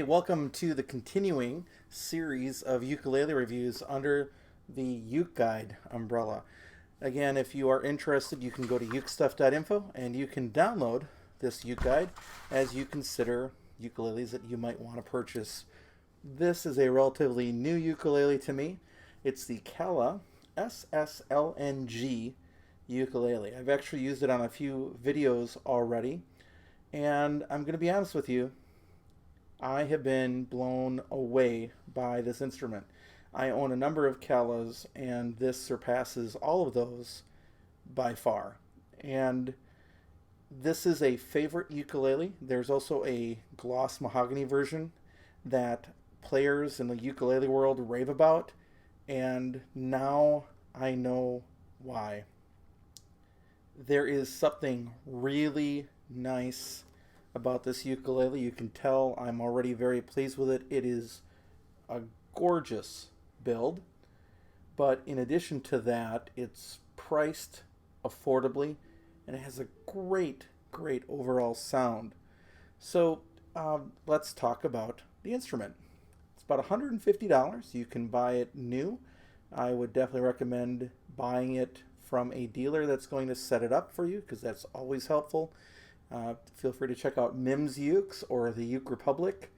welcome to the continuing series of ukulele reviews under the Uke Guide umbrella. Again, if you are interested, you can go to ukestuff.info and you can download this Uke Guide as you consider ukuleles that you might want to purchase. This is a relatively new ukulele to me. It's the Kala SSLNG ukulele. I've actually used it on a few videos already, and I'm going to be honest with you, I have been blown away by this instrument. I own a number of Kalas, and this surpasses all of those by far. And this is a favorite ukulele. There's also a gloss mahogany version that players in the ukulele world rave about, and now I know why. There is something really nice about this ukulele. You can tell I'm already very pleased with it. It is a gorgeous build, but in addition to that, it's priced affordably and it has a great overall sound. So let's talk about the instrument. It's about $150. You can buy it new. I would definitely recommend buying it from a dealer that's going to set it up for you, because that's always helpful. Feel free to check out Mims Ukes or the Uke Republic.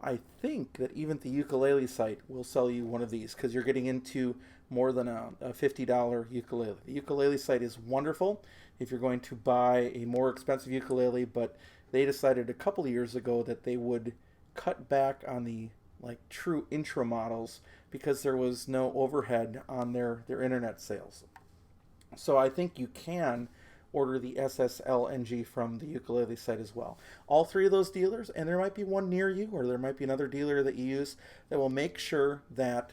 I think that even the ukulele site will sell you one of these, because you're getting into more than a $50 ukulele. The ukulele site is wonderful if you're going to buy a more expensive ukulele, but they decided a couple of years ago that they would cut back on the true intro models because there was no overhead on their internet sales. So I think you can order the SSLNG from the ukulele site as well. All three of those dealers, and there might be one near you, or there might be another dealer that you use, that will make sure that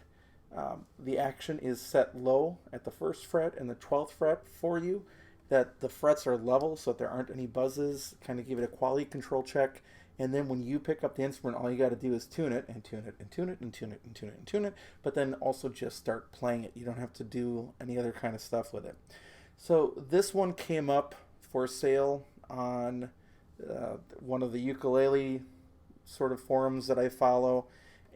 the action is set low at the 1st fret and the 12th fret for you, that the frets are level so that there aren't any buzzes, kind of give it a quality control check, and then when you pick up the instrument, all you got to do is tune it, and tune it, and tune it, and tune it, and tune it, and tune it, but then also just start playing it. You don't have to do any other kind of stuff with it. So this one came up for sale on one of the ukulele sort of forums that I follow,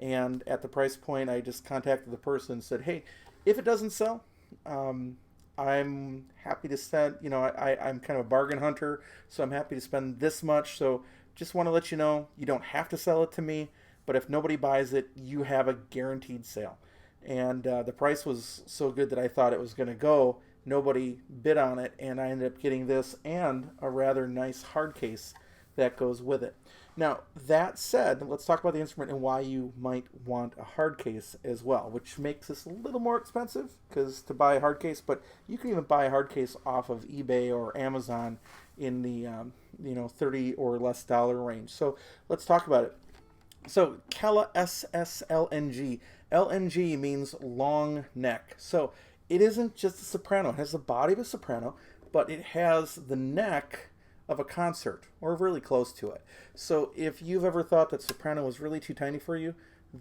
and at the price point, I just contacted the person and said, hey, if it doesn't sell, I'm happy to spend, I'm kind of a bargain hunter, so I'm happy to spend this much. So just want to let you know, you don't have to sell it to me, but if nobody buys it, you have a guaranteed sale. And the price was so good that I thought it was going to go. Nobody bid on it, and I ended up getting this and a rather nice hard case that goes with it. Now, that said, let's talk about the instrument and why you might want a hard case as well, which makes this a little more expensive because to buy a hard case, but you can even buy a hard case off of eBay or Amazon in the $30 or less range. So let's talk about it. So Kala SSLNG. LNG means long neck. So it isn't just a soprano. It has the body of a soprano, but it has the neck of a concert, or really close to it. So if you've ever thought that soprano was really too tiny for you,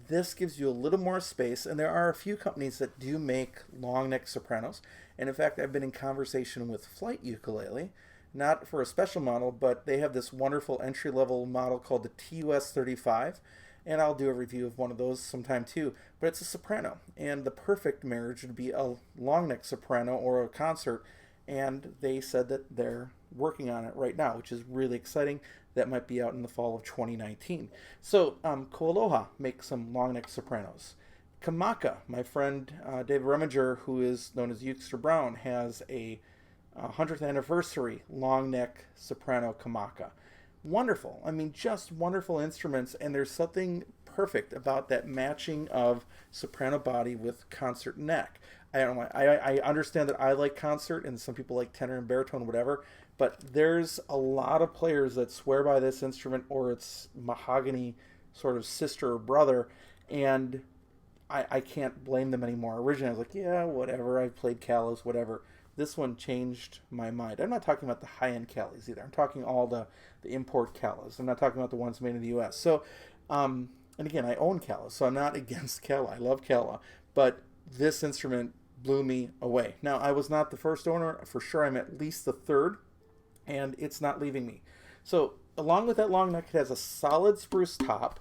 this gives you a little more space, and there are a few companies that do make long neck sopranos. And in fact, I've been in conversation with Flight Ukulele, not for a special model, but they have this wonderful entry-level model called the TUS35, and I'll do a review of one of those sometime too. But it's a soprano, and the perfect marriage would be a long neck soprano or a concert, and they said that they're working on it right now, which is really exciting. That might be out in the fall of 2019. So Koaloha makes some long neck sopranos. Kamaka, my friend David Reminger, who is known as Ukester Brown, has a 100th anniversary long neck soprano Kamaka. Wonderful. I mean, just wonderful instruments, and there's something perfect about that matching of soprano body with concert neck. I understand that I like concert, and some people like tenor and baritone, whatever, but there's a lot of players that swear by this instrument or its mahogany sort of sister or brother, and I can't blame them anymore. Originally, I was like, yeah, whatever, I've played Kalas, whatever. This one changed my mind. I'm not talking about the high-end Kalas either. I'm talking all the import Kalas. I'm not talking about the ones made in the U.S. So, and again, I own Kala, so I'm not against Kala. I love Kala, but this instrument blew me away. Now, I was not the first owner. For sure, I'm at least the third, and it's not leaving me. So, along with that long neck, it has a solid spruce top.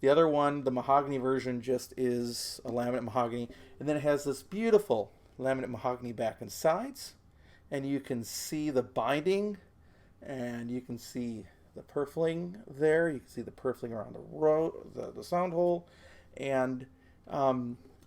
The other one, the mahogany version, just is a laminate mahogany. And then it has this beautiful laminate mahogany back and sides. And you can see the binding, and you can see the purfling there. You can see the purfling around the sound hole. And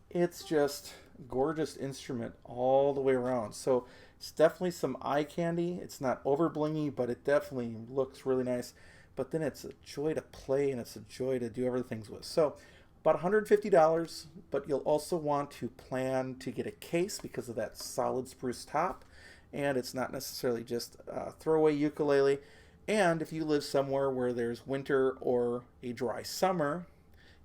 it's just gorgeous instrument all the way around. So it's definitely some eye candy. It's not over blingy, but it definitely looks really nice. But then it's a joy to play, and it's a joy to do everything with. So about $150, but you'll also want to plan to get a case because of that solid spruce top. And it's not necessarily just a throwaway ukulele. And if you live somewhere where there's winter or a dry summer,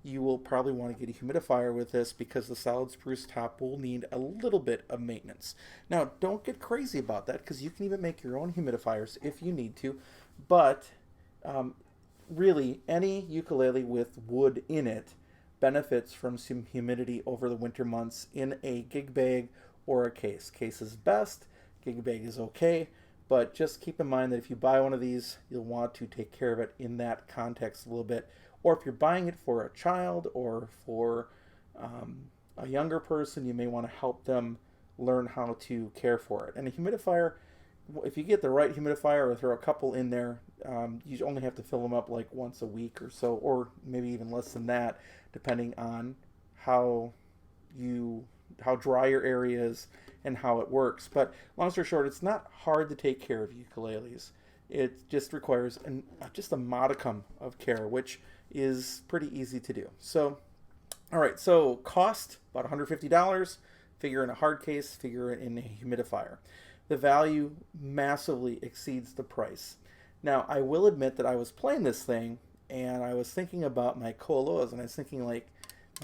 you will probably want to get a humidifier with this because the solid spruce top will need a little bit of maintenance. Now, don't get crazy about that because you can even make your own humidifiers if you need to. But really, any ukulele with wood in it benefits from some humidity over the winter months in a gig bag or a case. Case is best. Gig bag is okay, but just keep in mind that if you buy one of these, you'll want to take care of it in that context a little bit. Or if you're buying it for a child or for a younger person, you may want to help them learn how to care for it. And a humidifier, if you get the right humidifier or throw a couple in there, you only have to fill them up like once a week or so, or maybe even less than that, depending on how dry your area is and how it works. But long story short, it's not hard to take care of ukuleles. It just requires just a modicum of care, which is pretty easy to do. So, all right, so cost, about $150. Figure in a hard case, figure in a humidifier. The value massively exceeds the price. Now, I will admit that I was playing this thing, and I was thinking about my Koalohas, and I was thinking like,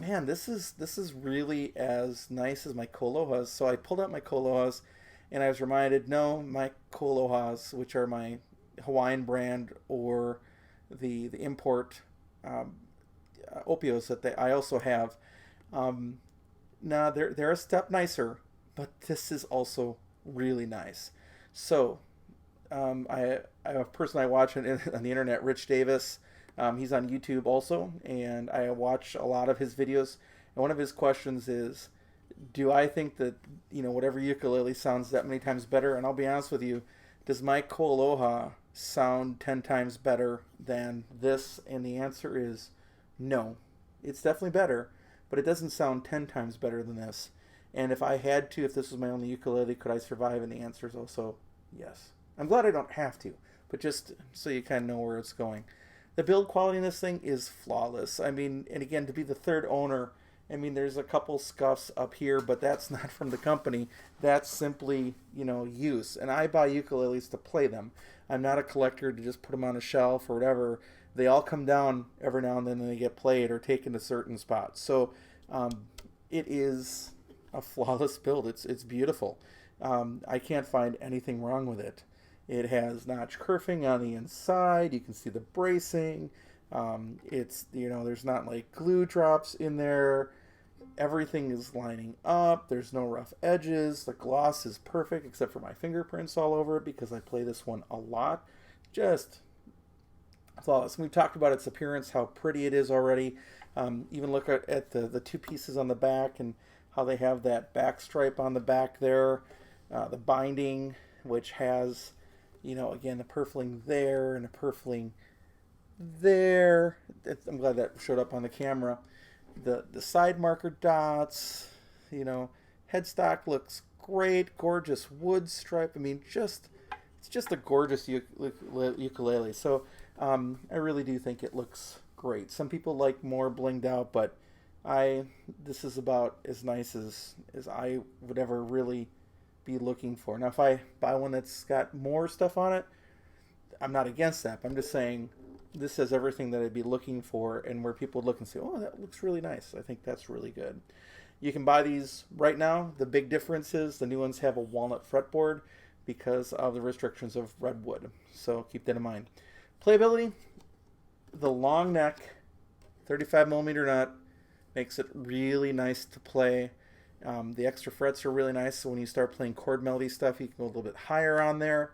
man, this is really as nice as my Koalohas. So I pulled out my Koalohas, and I was reminded, no, my Koalohas, which are my Hawaiian brand or the import Opios that I also have, now they're a step nicer, but this is also really nice. So I have a person I watch on the internet, Rich Davis. He's on YouTube also, and I watch a lot of his videos. And one of his questions is, do I think that, whatever ukulele sounds that many times better? And I'll be honest with you, does my Koaloha sound 10 times better than this? And the answer is no. It's definitely better, but it doesn't sound 10 times better than this. And if I had to, if this was my only ukulele, could I survive? And the answer is also yes. I'm glad I don't have to, but just so you kind of know where it's going. The build quality in this thing is flawless. I mean, and again, to be the third owner, I mean, there's a couple scuffs up here, but that's not from the company. That's simply, use. And I buy ukuleles to play them. I'm not a collector to just put them on a shelf or whatever. They all come down every now and then and they get played or taken to certain spots. So it is a flawless build. It's beautiful. I can't find anything wrong with it. It has notch kerfing on the inside. You can see the bracing. It's, there's not like glue drops in there. Everything is lining up. There's no rough edges. The gloss is perfect except for my fingerprints all over it because I play this one a lot. Just flawless. We've talked about its appearance, how pretty it is already. Even look at the two pieces on the back and how they have that back stripe on the back there. The binding, which has, again, the purfling there and the purfling there. I'm glad that showed up on the camera. The side marker dots, headstock looks great. Gorgeous wood stripe. I mean, it's just a gorgeous ukulele. So I really do think it looks great. Some people like more blinged out, but this is about as nice as I would ever really be looking for. Now, if I buy one that's got more stuff on it, I'm not against that. But I'm just saying this has everything that I'd be looking for, and where people would look and say, oh, that looks really nice. I think that's really good. You can buy these right now. The big difference is the new ones have a walnut fretboard because of the restrictions of redwood. So keep that in mind. Playability, the long neck, 35 millimeter nut, makes it really nice to play. The extra frets are really nice, so when you start playing chord melody stuff, you can go a little bit higher on there.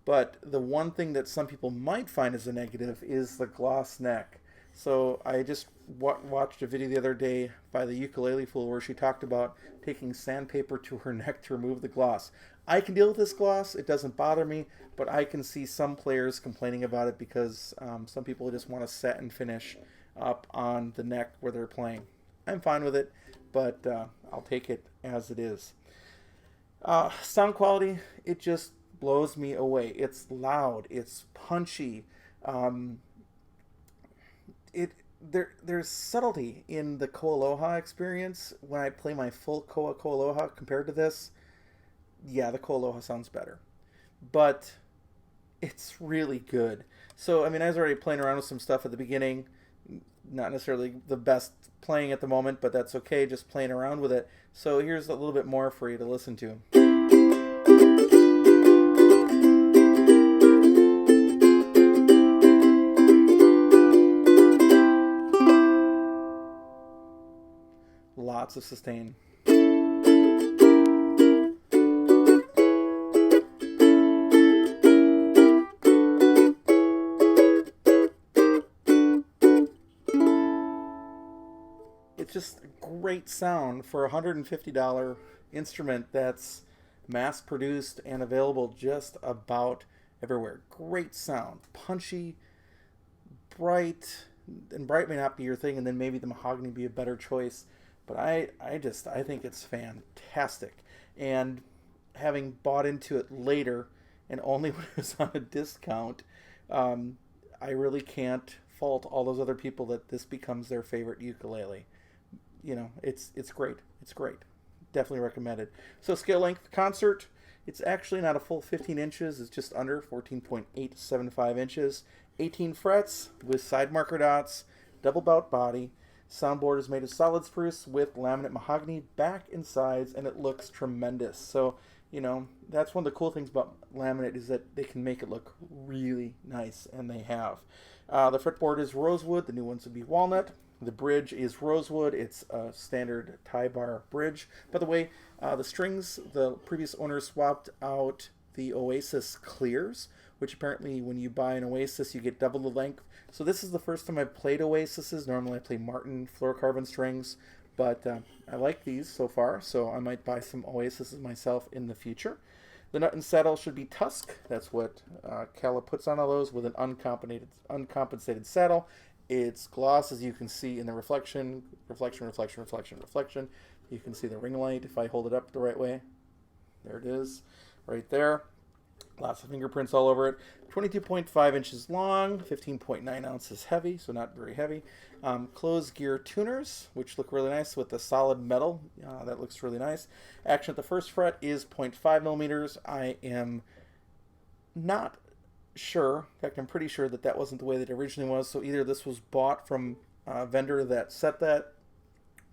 But the one thing that some people might find as a negative is the gloss neck. So I just watched a video the other day by the Ukulele Fool where she talked about taking sandpaper to her neck to remove the gloss. I can deal with this gloss. It doesn't bother me, but I can see some players complaining about it because some people just want to set and finish up on the neck where they're playing. I'm fine with it, but I'll take it as it is. Sound quality, it just blows me away. It's loud. It's punchy. There's subtlety in the Koaloha experience. When I play my full Koaloha compared to this, yeah, the Koaloha sounds better. But it's really good. So, I mean, I was already playing around with some stuff at the beginning. Not necessarily the best playing at the moment, but that's okay, just playing around with it. So here's a little bit more for you to listen to. Lots of sustain. It's just a great sound for a $150 instrument that's mass produced and available just about everywhere. Great sound, punchy, bright, and bright may not be your thing, and then maybe the mahogany be a better choice. But I think it's fantastic. And having bought into it later, and only when it was on a discount, I really can't fault all those other people that this becomes their favorite ukulele. You know, it's great. It's great. Definitely recommended. So scale length concert, it's actually not a full 15 inches. It's just under 14.875 inches. 18 frets with side marker dots, double bout body. Soundboard is made of solid spruce with laminate mahogany back and sides, and it looks tremendous. So, you know, that's one of the cool things about laminate is that they can make it look really nice, and they have. The fretboard is rosewood. The new ones would be walnut. The bridge is rosewood. It's a standard tie bar bridge. By the way, the strings, the previous owner swapped out the Oasis clears, which apparently when you buy an Oasis, you get double the length. So this is the first time I've played Oasises. Normally I play Martin fluorocarbon strings, but I like these so far, so I might buy some Oasises myself in the future. The nut and saddle should be tusk. That's what Kala puts on all those with an uncompensated saddle. It's gloss, as you can see in the reflection. You can see the ring light if I hold it up the right way. There it is, right there. Lots of fingerprints all over it. 22.5 inches long, 15.9 ounces heavy, so not very heavy. Closed gear tuners, which look really nice with the solid metal. That looks really nice. Action at the first fret is 0.5 millimeters. I am not sure, in fact, I'm pretty sure that that wasn't the way that it originally was. So either this was bought from a vendor that set that,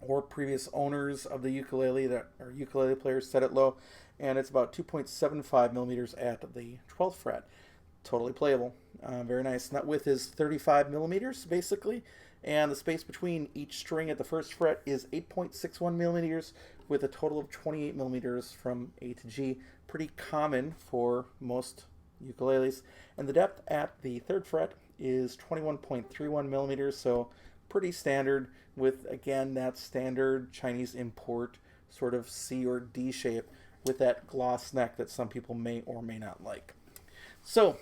or previous owners of the ukulele that are ukulele players set it low, and it's about 2.75 millimeters at the 12th fret. Totally playable. Very nice. Nut width is 35 millimeters, basically, and the space between each string at the first fret is 8.61 millimeters, with a total of 28 millimeters from A to G. Pretty common for most ukuleles. And the depth at the third fret is 21.31 millimeters, so pretty standard with, again, that standard Chinese import sort of C or D shape with that gloss neck that some people may or may not like. So,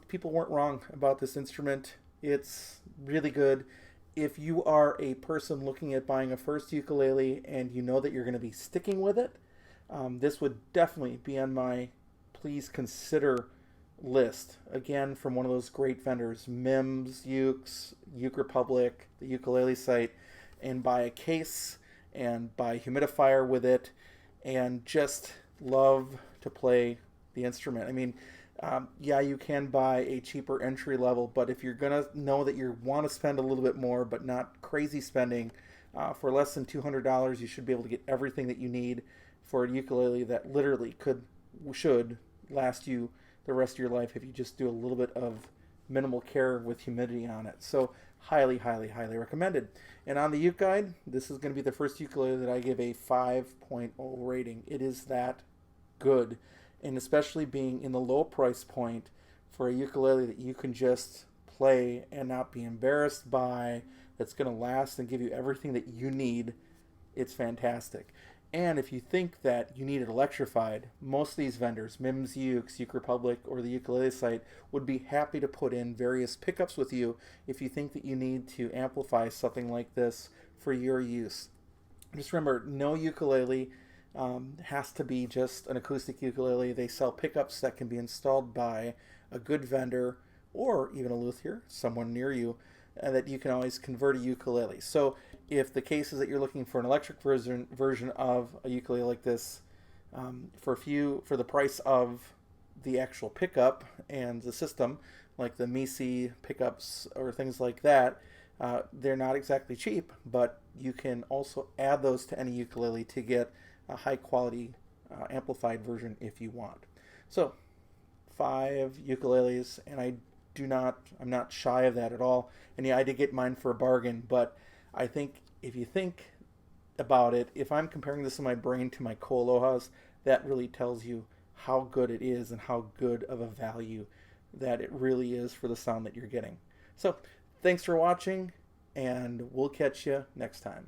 people weren't wrong about this instrument. It's really good. If you are a person looking at buying a first ukulele and you know that you're going to be sticking with it, this would definitely be on my please consider list. Again, from one of those great vendors, Mims, Ukes, Uke Republic, the ukulele site, and buy a case and buy a humidifier with it and just love to play the instrument. I mean, yeah, you can buy a cheaper entry level, but if you're going to know that you want to spend a little bit more, but not crazy spending, for less than $200, you should be able to get everything that you need for a ukulele that literally should last you the rest of your life if you just do a little bit of minimal care with humidity on it. So highly, highly, highly recommended. And on the Uke Guide, this is going to be the first ukulele that I give a 5.0 rating. It is that good. And especially being in the low price point for a ukulele that you can just play and not be embarrassed by, that's going to last and give you everything that you need, it's fantastic. And if you think that you need it electrified, most of these vendors, Mims Ukes, Uke Republic, or the ukulele site, would be happy to put in various pickups with you if you think that you need to amplify something like this for your use. Just remember, no ukulele has to be just an acoustic ukulele. They sell pickups that can be installed by a good vendor or even a luthier, someone near you, that you can always convert a ukulele. So if the case is that you're looking for an electric version of a ukulele like this, for the price of the actual pickup and the system, like the Misi pickups or things like that, they're not exactly cheap, but you can also add those to any ukulele to get a high quality amplified version if you want. So 5 ukuleles, and I'm not shy of that at all. And yeah, I did get mine for a bargain, but I think if you think about it, if I'm comparing this in my brain to my Koalohas, that really tells you how good it is and how good of a value that it really is for the sound that you're getting. So thanks for watching, and we'll catch you next time.